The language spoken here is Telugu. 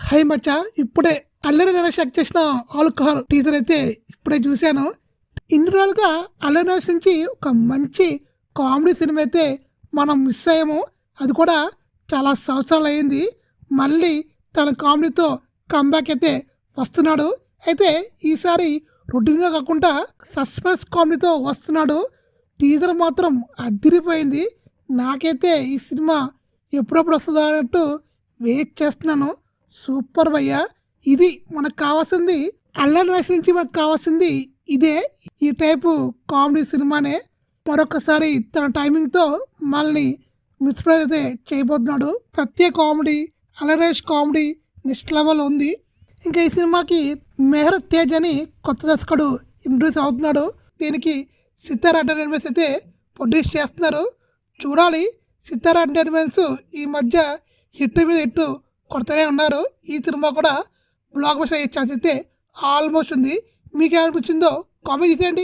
హై మచ్చా, ఇప్పుడే అల్లరి నరేష్ యాక్ట్ చేసిన ఆల్కహాల్ టీజర్ అయితే ఇప్పుడే చూశాను. ఇన్ని రోజులుగా అల్లరి నరేష్ నుంచి ఒక మంచి కామెడీ సినిమా అయితే మనం మిస్ అయ్యాము. అది కూడా చాలా సంవత్సరాలు అయింది. మళ్ళీ తన కామెడీతో కంబ్యాక్ అయితే వస్తున్నాడు. అయితే ఈసారి రొటీన్గా కాకుండా సస్పెన్స్ కామెడీతో వస్తున్నాడు. టీజర్ మాత్రం అదిరిపోయింది. నాకైతే ఈ సినిమా ఎప్పుడప్పుడు వస్తుందా అన్నట్టు వెయిట్ చేస్తున్నాను. సూపర్ భయ్యా, ఇది మనకు కావాల్సింది. అల్లరి నరేష్ నుంచి మనకు కావాల్సింది ఇదే, ఈ టైపు కామెడీ సినిమానే. మరొకసారి తన టైమింగ్తో మళ్ళీ మిస్ప్రైజ్ అయితే చేయబోతున్నాడు. ప్రత్యేక comedy, Allari Naresh comedy next level ఉంది. ఇంకా ఈ సినిమాకి మెహర్ తేజ్ అని కొత్త దర్శకుడు ఇంట్రడ్యూస్ అవుతున్నాడు. దీనికి సితారా ఎంటర్టైన్మెంట్స్ అయితే ప్రొడ్యూస్ చేస్తున్నారు. చూడాలి. సితారా ఎంటర్టైన్మెంట్స్ ఈ మధ్య హిట్ మీద హిట్ కొడుతూనే ఉన్నారు. ఈ సినిమా కూడా బ్లాక్ బస్టర్ అయ్యే ఛాన్స్ అయితే ఆల్మోస్ట్ ఉంది. మీకు ఏమనిపించిందో కామెంట్ చేయండి.